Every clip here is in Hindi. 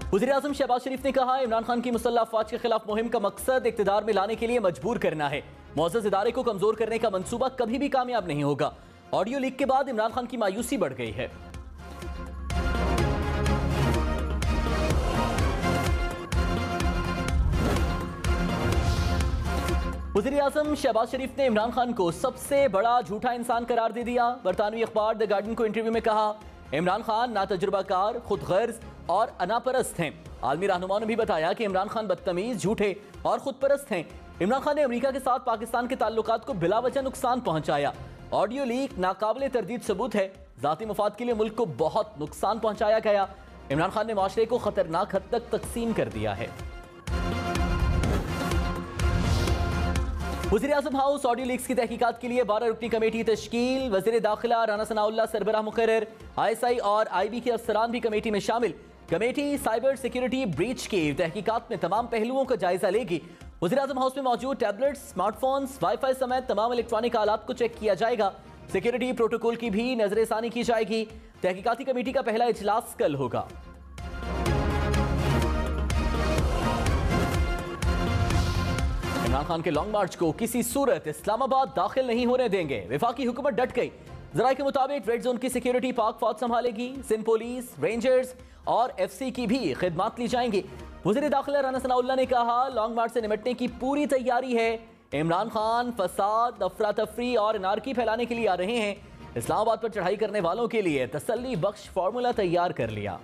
वज़ीर-ए-आज़म शहबाज शरीफ ने कहा, इमरान खान की मुसल्लह अफ़वाज के खिलाफ मुहिम का मकसद इक़्तिदार में लाने के लिए मजबूर करना है। मुअज़्ज़ज़ इदारे को कमजोर करने का मंसूबा कभी भी कामयाब नहीं होगा। ऑडियो लीक के बाद इमरान खान की मायूसी बढ़ गई है। वज़ीर-ए-आज़म शहबाज शरीफ ने इमरान खान को सबसे बड़ा झूठा इंसान करार दे दिया। बरतानवी अखबार द गार्डियन को इंटरव्यू में कहा, इमरान खान नातजुर्बाकार, खुद गर्ज और अनापरस्त हैं। आलमी रहनुमाओं ने भी बताया कि इमरान खान बदतमीज, झूठे और खुदपरस्त हैं। इमरान खान ने अमेरिका के साथ पाकिस्तान के ताल्लुकात को बिलावजह नुकसान पहुंचाया। ऑडियो लीक नाकाबिले तरदीद सबूत है। जाती मफाद के लिए मुल्क को बहुत नुकसान पहुंचाया गया। इमरान खान ने माशरे को खतरनाक हद तक तकसीम कर दिया है। वज़ीर-ए-आज़म हाउस ऑडियो लीक्स की तहकीकात के लिए 12 रुकनी कमेटी तश्कील। वज़ीर दाखिला राना सनाउल्लाह सरबराह मुकर्रर। ISI और IB के अफसरान भी कमेटी में शामिल। कमेटी साइबर सिक्योरिटी ब्रीच की तहकीकात में तमाम पहलुओं का जायजा लेगी। वज़ीर-ए-आज़म हाउस में मौजूद टैबलेट्स, स्मार्टफोन्स, वाईफाई समेत तमाम इलेक्ट्रॉनिक आलात को चेक किया जाएगा। सिक्योरिटी प्रोटोकॉल की भी नजरसानी की जाएगी। तहकीकाती कमेटी का पहला इजलास कल होगा। इमरान खान के लॉन्ग मार्च को किसी सूरत इस्लामाबाद दाखिल नहीं होने देंगे। वफाकी हुकूमत डट गई। जराये के मुताबिक रेड जोन की सिक्योरिटी पाक फौज संभालेगी। सिंध पुलिस, रेंजर्स और FC की भी खिदमत ली जाएंगी। वज़ीर दाखिला राना सनाउल्लाह ने कहा, लॉन्ग मार्च से निपटने की पूरी तैयारी है। इमरान खान फसाद, अफरा तफरी और नारकी फैलाने के लिए आ रहे हैं। इस्लामाबाद पर चढ़ाई करने वालों के लिए तसल्ली बख्श फार्मूला तैयार कर लिया।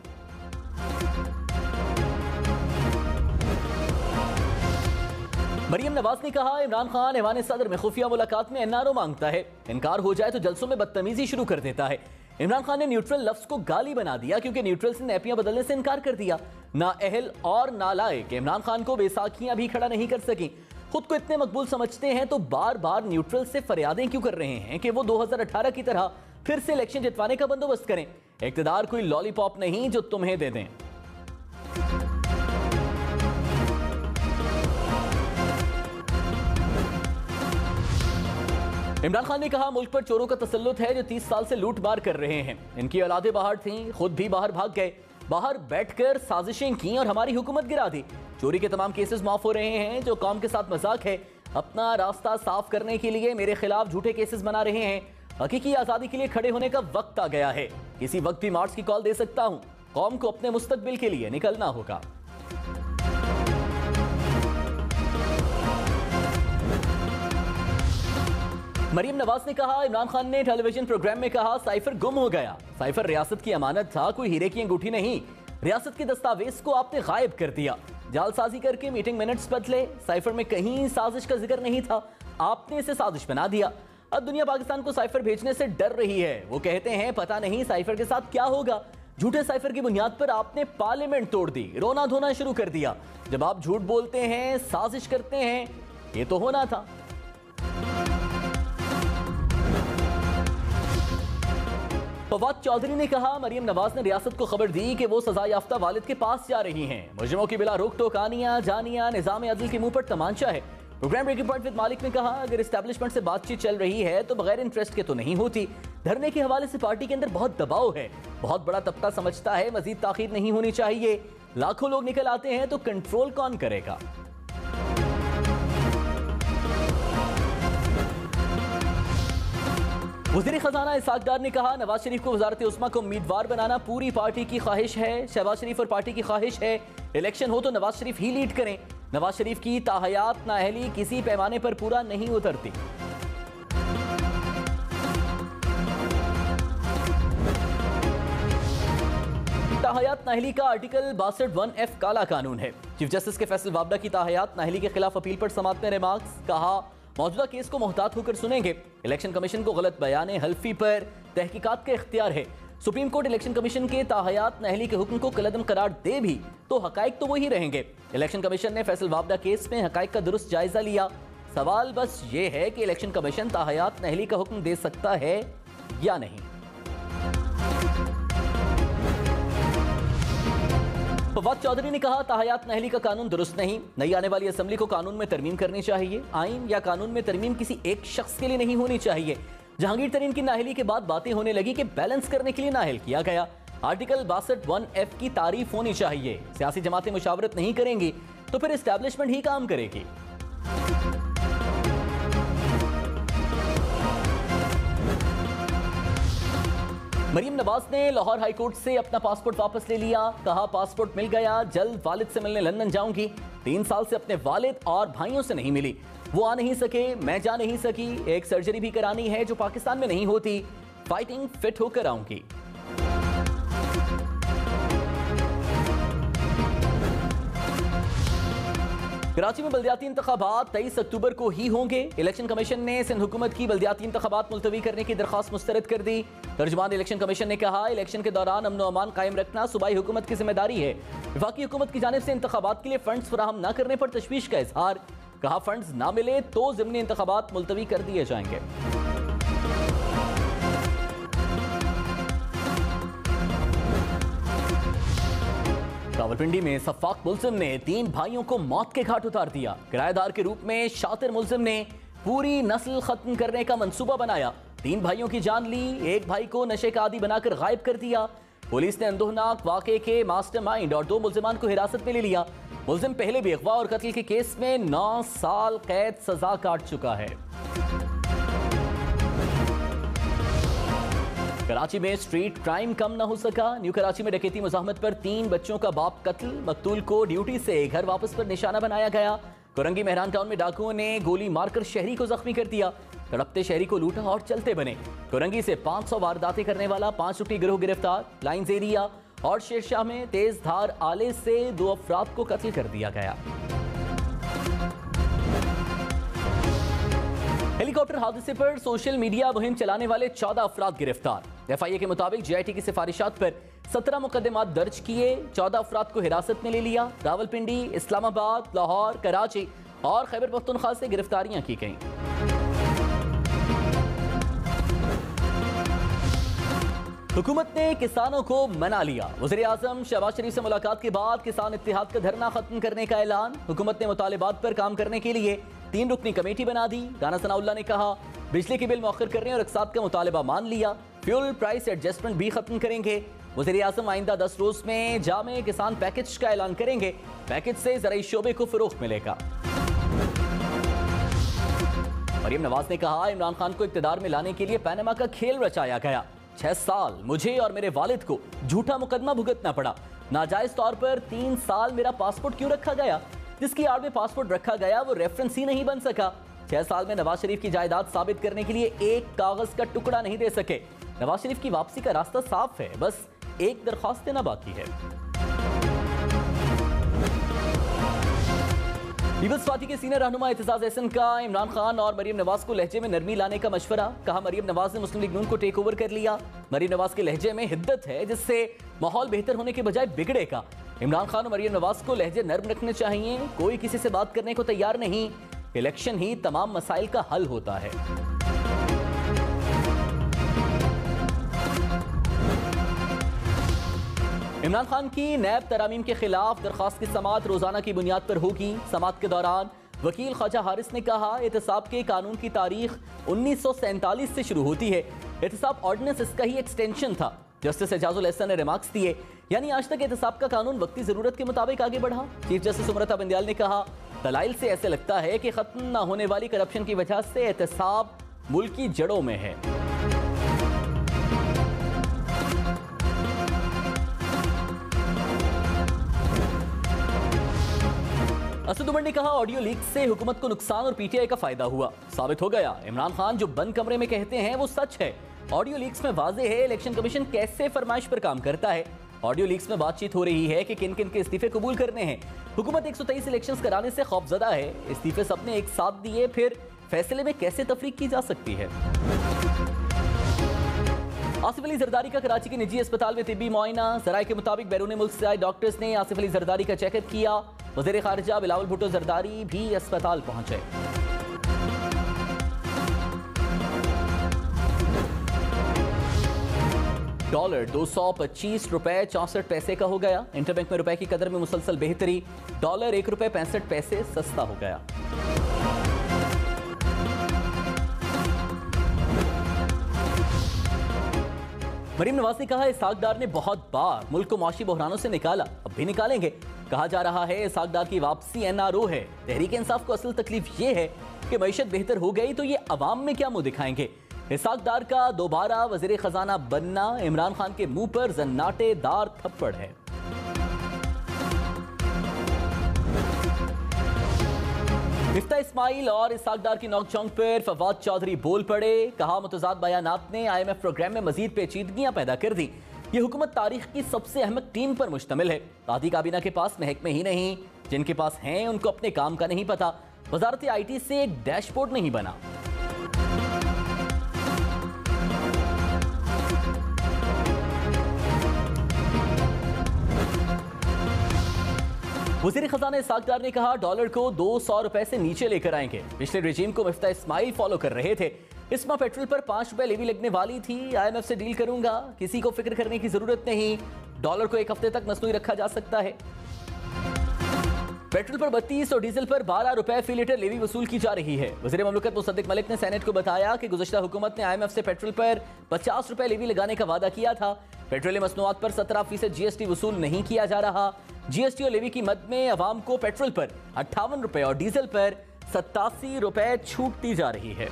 मरियम नवाज ने कहा, इमरान खान ऐवान सदर में खुफिया मुलाकात में NRO मांगता है। इनकार हो जाए तो जलसों में बदतमीजी शुरू कर देता है। इमरान खान ने न्यूट्रल लफ्ज को गाली बना दिया क्योंकि न्यूट्रल से नैपियां बदलने से इनकार कर दिया। नाअहल और नालायक इमरान खान को बेसाखियां भी खड़ा नहीं कर सकी। खुद को इतने मकबूल समझते हैं तो बार बार न्यूट्रल से फरियादें क्यों कर रहे हैं कि वो 2018 की तरह फिर से इलेक्शन जितवाने का बंदोबस्त करें। इक्तिदार कोई लॉलीपॉप नहीं जो तुम्हें दे दें। इमरान खान ने कहा, मुल्क पर चोरों का तसल्लुत है जो 30 साल से लूट मार कर रहे हैं। इनकी औलादें बाहर थीं, खुद भी बाहर भाग गए। बाहर बैठकर साजिशें की और हमारी हुकूमत गिरा दी। चोरी के तमाम केसेस माफ हो रहे हैं जो कौम के साथ मजाक है। अपना रास्ता साफ करने के लिए मेरे खिलाफ झूठे केसेस बना रहे हैं। हकीकी आज़ादी के लिए खड़े होने का वक्त आ गया है। किसी वक्त भी मार्च की कॉल दे सकता हूँ। कौम को अपने मुस्तकबिल के लिए निकलना होगा। मरियम नवाज ने कहा, इमरान खान ने टेलीविजन प्रोग्राम में कहा, साइफर गुम हो गया। साइफर रियासत की अमानत था, कोई हीरे की अंगूठी नहीं। रियासत के दस्तावेज को आपने गायब कर दिया। जालसाजी करके मीटिंग मिनट्स बदले। साइफर में कहीं साजिश का जिक्र नहीं था, आपने इसे साजिश बना दिया। अब दुनिया पाकिस्तान को साइफर भेजने से डर रही है। वो कहते हैं पता नहीं साइफर के साथ क्या होगा। झूठे साइफर की बुनियाद पर आपने पार्लियामेंट तोड़ दी, रोना धोना शुरू कर दिया। जब आप झूठ बोलते हैं, साजिश करते हैं, ये तो होना था। फवाद चौधरी ने कहा, मरियम नवाज ने रियासत को खबर दी कि वो सजा याफ्ता वालिद के पास जा रही हैं। मुजरिमों की बिला रोक टोक आनिया जानिया निजाम अदल के मुंह पर तमांचा है। प्रोग्राम ब्रेकिंग पॉइंट विद मालिक ने कहा, अगर एस्टैब्लिशमेंट से बातचीत चल रही है तो बगैर इंटरेस्ट के तो नहीं होती। धरने के हवाले से पार्टी के अंदर बहुत दबाव है। बहुत बड़ा तबका समझता है मजीद ताखीर नहीं होनी चाहिए। लाखों लोग निकल आते हैं तो कंट्रोल कौन करेगा। वज़ीर खजाना इसहाक डार ने कहा, नवाज शरीफ को वज़ारत उस्मा को उम्मीदवार बनाना पूरी पार्टी की ख्वाहिश है। शहबाज शरीफ और पार्टी की ख्वाहिश है इलेक्शन हो तो नवाज शरीफ ही लीड करें। नवाज शरीफ की ताहयात नाअहली किसी पैमाने पर पूरा नहीं उतरती। ताहयात नाअहली का आर्टिकल 62(1)(f) काला कानून है। चीफ जस्टिस के फैसल वाबडा की ताहयात नाअहली के खिलाफ अपील पर समाअत ने रिमार्क्स कहा, मौजूदा केस को मुहतात होकर सुनेंगे। इलेक्शन कमीशन को गलत बयाने हल्फी पर तहकीकात का इख्तियार है। सुप्रीम कोर्ट इलेक्शन कमीशन के ताहयात नाअहली के हुक्म को कलअदम करार दे भी तो हकाइक तो वही रहेंगे। इलेक्शन कमीशन ने फैसल वाबडा केस में हकाइक का दुरुस्त जायजा लिया। सवाल बस ये है कि इलेक्शन कमीशन ताहयात नाअहली का हुक्म दे सकता है या नहीं। फवाद चौधरी ने कहा, ताहयात नाअहली का कानून दुरुस्त नहीं। नई आने वाली असेंबली को कानून में तरमीम करनी चाहिए। आइन या कानून में तरमीम किसी एक शख्स के लिए नहीं होनी चाहिए। जहांगीर तरीन की नाअहली के बाद बातें होने लगी कि बैलेंस करने के लिए नाअहल किया गया। आर्टिकल 62(1)(f) की तारीफ होनी चाहिए। सियासी जमातें मुशावरत नहीं करेंगी तो फिर एस्टैब्लिशमेंट ही काम करेगी। मरीम नवाज ने लाहौर हाईकोर्ट से अपना पासपोर्ट वापस ले लिया। कहा पासपोर्ट मिल गया, जल्द वालिद से मिलने लंदन जाऊंगी। 3 साल से अपने वालिद और भाइयों से नहीं मिली, वो आ नहीं सके, मैं जा नहीं सकी। एक सर्जरी भी करानी है जो पाकिस्तान में नहीं होती, फाइटिंग फिट होकर आऊंगी। कराची में बल्दियाती इंतखाबात 23 अक्टूबर को ही होंगे। इलेक्शन कमीशन ने सिंध हुकूमत की बल्दियाती इंतखाबात मुलतवी करने की दरख्वास्त मुस्तरद कर दी। तर्जुमान इलेक्शन कमीशन ने कहा इलेक्शन के दौरान अमन व अमान कायम रखना सूबाई हुकूमत की जिम्मेदारी है। वफाकी हुकूमत की जानिब से इंतखाबात के लिए फंड्स फराहम न करने पर तशवीश का इजहार। कहा फंड्स ना मिले तो ज़िमनी इंतखाबात मुलतवी कर दिए जाएंगे। रावलपिंडी में सफाक मुल्जिम ने 3 भाइयों को मौत के घाट उतार दिया। किराएदार के रूप में शातिर मुल्जिम ने पूरी नस्ल खत्म करने का मंसूबा बनाया। 3 भाइयों की जान ली, एक भाई को नशे का आदी बनाकर गायब कर दिया। पुलिस ने अंदोहनाक वाक़े के मास्टरमाइंड और 2 मुल्जिमान को हिरासत में ले लिया। मुल्जिम पहले भी अगवा और कत्ल के केस में 9 साल कैद सजा काट चुका है। कराची में स्ट्रीट क्राइम कम न हो सका। न्यू कराची में डकैती मुज़ाहमत पर 3 बच्चों का बाप कत्ल। मकतूल को ड्यूटी से घर वापस पर निशाना बनाया गया। कोरंगी मेहरान टाउन में डाकुओं ने गोली मारकर शहरी को जख्मी कर दिया। तड़पते शहरी को लूटा और चलते बने। कोरंगी से 500 वारदातें करने वाला 5 रुपये गिरोह गिरफ्तार। लाइन्स एरिया और शेरशाह में तेज धार आले से 2 अफराद को कत्ल कर दिया गया। हेलीकॉप्टर हादसे पर सोशल मीडिया मुहिम चलाने वाले 14 अफराद गिरफ्तार। एफआईए के मुताबिक जीआईटी की सिफारिशात पर 17 मुकदमात दर्ज किए, 14 अफराद को हिरासत में ले लिया। रावलपिंडी, इस्लामाबाद, लाहौर, कराची और खैबर पख्तूनख्वा से गिरफ्तारियां की गईं। हुकूमत ने किसानों को मना लिया। वज़ीर आज़म शहबाज शरीफ से मुलाकात के बाद किसान इत्तेहाद का धरना खत्म करने का ऐलान। हुकूमत ने मुतालिबात पर काम करने के लिए 3 रुकनी कमेटी बना दी। राना सनाउल्लाह ने कहा बिजली के बिल मौखर करने और अक़सात का मुतालबा मान लिया। फ्यूल प्राइस एडजस्टमेंट भी खत्म करेंगे। वज़ीर आज़म आइंदा 10 रोज में जामे किसान पैकेज का ऐलान करेंगे। पैकेज से ज़राई शोबे को फ़रोग़ मिलेगा। मरीम नवाज ने कहा इमरान खान को इक़्तिदार में लाने के लिए पैनामा का खेल रचाया गया। 6 साल मुझे और मेरे वालिद को झूठा मुकदमा भुगतना पड़ा। नाजायज तौर पर 3 साल मेरा पासपोर्ट क्यों रखा गया? जिसकी आड़ में पासपोर्ट रखा गया वो रेफरेंस ही नहीं बन सका। 6 साल में नवाज शरीफ की जायदाद साबित करने के लिए एक कागज का टुकड़ा नहीं दे सके। नवाज शरीफ की वापसी का रास्ता साफ है, बस एक दरख्वास्त देना बाकी है। पीपल्स पार्टी के सीनियर रहनुमा एतजाज एहसन का इमरान खान और मरीम नवाज को लहजे में नरमी लाने का मशवरा। कहा मरीम नवाज ने मुस्लिम लीग नून को टेक ओवर कर लिया। मरीम नवाज के लहजे में हिद्दत है जिससे माहौल बेहतर होने के बजाय बिगड़ेगा। इमरान खान और मरीम नवाज को लहजे नर्म रखने चाहिए। कोई किसी से बात करने को तैयार नहीं। इलेक्शन ही तमाम मसाइल का हल होता है। इमरान खान की नैब तरामीम के खिलाफ दरख्वास्त की समाअत रोजाना की बुनियाद पर होगी। समाअत के दौरान वकील ख्वाजा हारिस ने कहा एहतसाब के कानून की तारीख 1947 से शुरू होती है। एहतसाब ऑर्डिनेंस इसका ही एक्सटेंशन था। जस्टिस एजाजुल एहसन ने रिमार्क्स दिए यानी आज तक एहतसाब का कानून वक्ती जरूरत के मुताबिक आगे बढ़ा। चीफ जस्टिस उमरता बंदियाल ने कहा दलाइल से ऐसे लगता है कि खत्म न होने वाली करप्शन की वजह से एहतसाब मुल्क की जड़ों में है। असद उमर ने कहा ऑडियो लीक से हुकूमत को नुकसान और पीटीआई का फायदा हुआ। साबित हो गया इमरान खान जो बंद कमरे में कहते हैं वो सच है। ऑडियो लीक्स में वाज़ेह है इलेक्शन कमीशन कैसे फरमाइश पर काम करता है। ऑडियो लीक्स में बातचीत हो रही है कि किन किन के इस्तीफे कबूल करने हैं। हुकूमत 123 इलेक्शंस कराने से खौफजदा है। इस्तीफे सबने एक साथ दिए, फिर फैसले में कैसे तफरीक की जा सकती है। आसिफ अली जरदारी का कराची के निजी अस्पताल में तिब्बी मुआयना। जराये के मुताबिक बैरून मुल्क से आए डॉक्टर्स ने आसिफ अली जरदारी का चेकअप किया। वज़ीर खारिजा बिलावल भुट्टो जरदारी भी अस्पताल पहुंचे। डॉलर 225 रुपए 64 पैसे का हो गया। इंटरबैंक में रुपए की कदर में मुसलसल बेहतरी। डॉलर 1 रुपए 65 पैसे सस्ता हो गया। मरीम नवाज ने कहा इसहाक डार ने बहुत बार मुल्क को माशी बहरानों से निकाला, अब भी निकालेंगे। कहा जा रहा है इसहाक डार की वापसी एनआरओ है। तहरीक इंसाफ को असल तकलीफ ये है कि मईशत बेहतर हो गई तो ये अवाम में क्या मुंह दिखाएंगे। इसहाक डार का दोबारा वजीर खजाना बनना इमरान खान के मुंह पर जन्नाटेदार थप्पड़ है। मिफ्ता इस्माइल और इसहाक डार की नोकझोंक पर फवाद चौधरी बोल पड़े। कहा मुतजाद बयानात ने IMF प्रोग्राम में मजीद पेचीदगियां पैदा कर दी। ये हुकूमत तारीख की सबसे अहम टीम पर मुश्तमिल है। तादी काबीना के पास महकमे ही नहीं, जिनके पास हैं उनको अपने काम का नहीं पता। वजारत IT से एक डैशबोर्ड नहीं बना। वज़ीर खजाना इसहाक डार ने कहा डॉलर को 200 रुपए से नीचे लेकर आएंगे। पिछले रेजीम को मिफ्ता इस्माइल फॉलो कर रहे थे। इस माह पेट्रोल पर 5 रुपए लेवी लगने वाली थी। IMF से डील करूंगा, किसी को फिक्र करने की जरूरत नहीं। डॉलर को एक हफ्ते तक मसनूई रखा जा सकता है। पेट्रोल पर 32 और डीजल पर 12 रुपए फी लीटर लेवी वसूल की जा रही है। वज़ीर ममलकत मुसद्दिक मलिक ने सेनेट को बताया कि गुज़श्ता हुकूमत ने IMF से पेट्रोल पर 50 रुपए लेवी लगाने का वादा किया था। पेट्रोलियम मसनूआत पर 17% GST वसूल नहीं किया जा रहा। GST और लेवी की मद में अवाम को पेट्रोल पर 58 रुपए और डीजल पर 87 रुपए छूट दी जा रही है।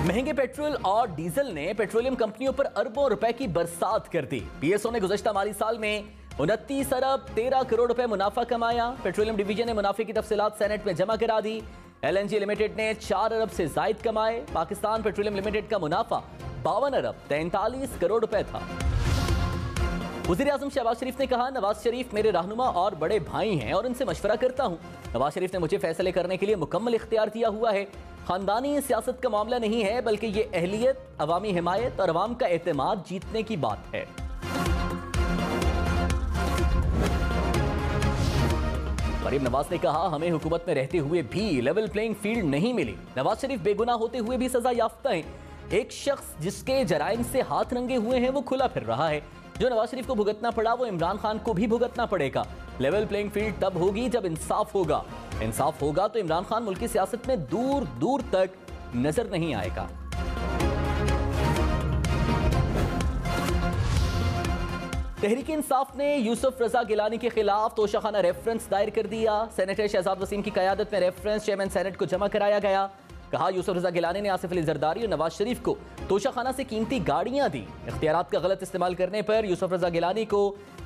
महंगे पेट्रोल और डीजल ने पेट्रोलियम कंपनियों पर अरबों रुपए की बरसात कर दी। PSO ने गुज़श्ता माली साल में 29 अरब 13 करोड़ रुपए मुनाफा कमाया। पेट्रोलियम डिवीजन ने मुनाफे की तफसीलात सेनेट में जमा करा दी। LNG लिमिटेड ने 4 अरब से जायद कमाए। पाकिस्तान पेट्रोलियम लिमिटेड का मुनाफा 52 अरब 43 करोड़ रुपए था। वज़ीर आज़म शहबाज शरीफ ने कहा नवाज शरीफ मेरे रहनुमा और बड़े भाई हैं और उनसे मशवरा करता हूं। नवाज शरीफ ने मुझे फैसले करने के लिए मुकम्मल इख्तियार दिया हुआ है। खानदानी सियासत का मामला नहीं है, बल्कि ये अहलियत, अवामी हिमायत और अवाम का एतमाद जीतने की बात है। मरीम नवाज ने कहा हमें हुकूमत में रहते हुए भी लेवल प्लेइंग फील्ड नहीं मिली। नवाज शरीफ बेगुनाह होते हुए भी सजा याफ्ता है। एक शख्स जिसके जराइम से हाथ रंगे हुए हैं वो खुला फिर रहा है। जो नवाज शरीफ को भुगतना पड़ा वो इमरान खान को भी भुगतना पड़ेगा। लेवल प्लेइंग फील्ड तब होगी जब इंसाफ होगा। इंसाफ होगा तो इमरान खान मुल्क की सियासत में दूर दूर तक नजर नहीं आएगा। तहरीक इंसाफ ने यूसुफ रजा गिलानी के खिलाफ तोशाखाना रेफरेंस दायर कर दिया। सेनेटर शहजाद वसीम की क़यादत में रेफरेंस चेयरमैन सेनेट को जमा कराया गया। कहा यूसुफ रजा गिलानी ने आसिफ अली जरदारी और नवाज शरीफ को तोशाखाना से कीमती गाड़ियां दी। इख्तियारात का गलत इस्तेमाल करने पर यूसुफ रजा गिलानी को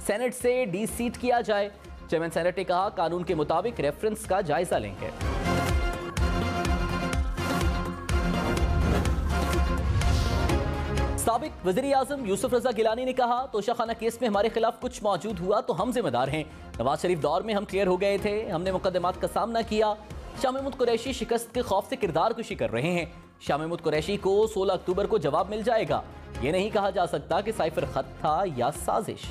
सेनेट से डी-सीट किया जाए। चेयरमैन सेनेट ने कहा कानून के मुताबिक रेफरेंस का जायजा लेंगे। साबिक वज़ीर आज़म यूसुफ रजा गिलानी ने कहा तोशाखाना केस में हमारे खिलाफ कुछ मौजूद हुआ तो हम जिम्मेदार हैं। नवाज शरीफ दौर में हम क्लियर हो गए थे, हमने मुकदमात का सामना किया। शाह महमूद कुरैशी शिकस्त के खौफ से किरदार कुशी कर रहे हैं। शाह महमूद कुरैशी को 16 अक्टूबर को जवाब मिल जाएगा। यह नहीं कहा जा सकता कि साइफर खत था या साजिश।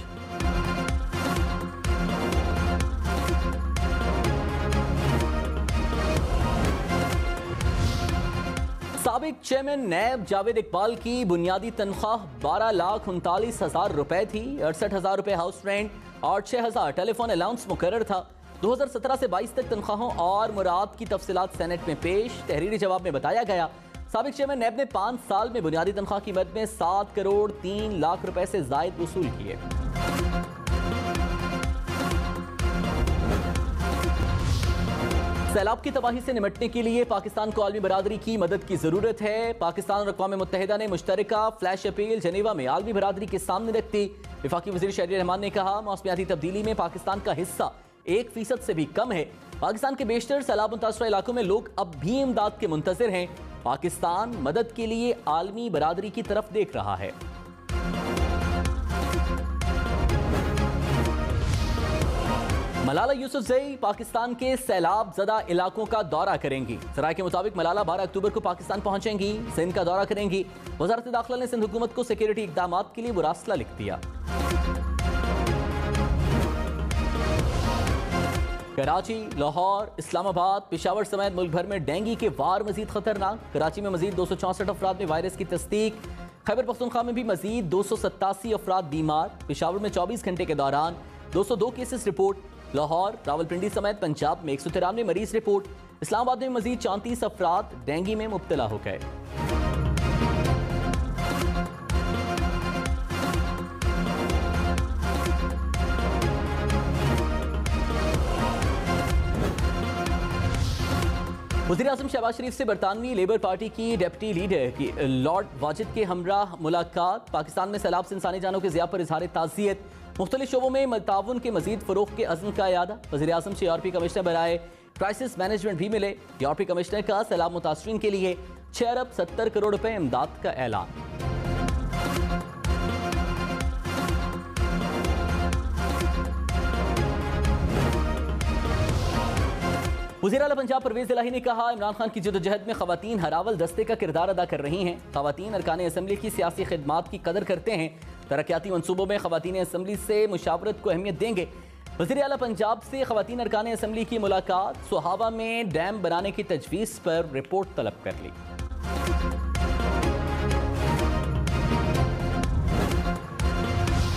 साबिक चेयरमैन नैब जावेद इकबाल की बुनियादी तनख्वाह 12,39,000 रुपए थी। 68,000 रुपए हाउस रेंट और 6,000 टेलीफोन अलाउंस मुकर्रर था। 2017 से 22 तक तनख्वाहों और मुराद की तफसीलात सेनेट में पेश। तहरीरी जवाब में बताया गया साबिक चेयरमैन नैब ने 5 साल में बुनियादी तनख्वाह की मद में 7 करोड़ 3 लाख रुपए से जायद वसूल किए। सैलाब की तबाही से निपटने के लिए पाकिस्तान को आलमी बरादरी की मदद की जरूरत है। पाकिस्तान और अक़वाम मुत्तहिदा ने मुश्तरका फ्लैश अपील जनेवा में आलमी बरादरी के सामने रख दी। वफाकी वज़ीर शहरी रहमान ने कहा मौसमियाती तब्दीली में पाकिस्तान का हिस्सा 1% से भी कम है। पाकिस्तान के बेशतर सैलाब मुतासरा इलाकों में लोग अब भी इमदाद के मुंतज़िर हैं। पाकिस्तान मदद के लिए आलमी बरादरी की तरफ देख रहा है। मलाला यूसुफजई पाकिस्तान के सैलाब ज़दा इलाकों का दौरा करेंगी। सराय के मुताबिक मलाला 12 अक्टूबर को पाकिस्तान पहुंचेंगी, सिंध का दौरा करेंगी। वज़ारत दाखिला ने सिंध हुकूमत को सिक्योरिटी इक़दामात के लिए मुरासला लिख दिया। कराची, लाहौर, इस्लामाबाद, पेशावर समेत मुल्क भर में डेंगू के वार मजीद खतरनाक। कराची में मजीद 264 अफराद में वायरस की तस्दीक। खैबर पख्तूनख्वा में भी मजीद 287 अफराद बीमार। पेशावर में 24 घंटे के दौरान 202 केसेस रिपोर्ट। लाहौर, रावलपिंडी समेत पंजाब में 193 मरीज रिपोर्ट। इस्लामाबाद में मजीद 34 अफराद डेंगू में मुब्तला हो गए। वज़ीर-ए-आज़म शहबाज शरीफ से बरतानवी लेबर पार्टी की डिप्टी लीडर की लॉर्ड वाजिद के हमराह मुलाकात। पाकिस्तान में सैलाब से इंसानी जानों के ज़िया पर इजहार ताज़ियत। मुख्तलिफ शोबों में ताउन के मजीद फ़रोग़ के अज़्म का यादा। वज़ीर-ए-आज़म से यूरोपीय कमिश्नर बराए क्राइसिस मैनेजमेंट भी मिले। यूरोपीय कमिश्नर का सैलाब मुतासरीन के लिए 6 अरब 70 करोड़ रुपए इमदाद का ऐलान। वज़ीर आला पंजाब परवेज़ इलाही ने कहा, इमरान खान की जदोजहद में ख़वातीन हरावल दस्ते का किरदार अदा कर रही हैं। ख़वातीन अरकान असम्बली की सियासी खिदमात की कदर करते हैं। तरक्याती मनसूबों में ख़वातीन असम्बली से मुशावरत को अहमियत देंगे। वज़ीर आला पंजाब से ख़वातीन अरकान असम्बली की मुलाकात। सोहावा में डैम बनाने की तजवीज़ पर रिपोर्ट तलब कर ली।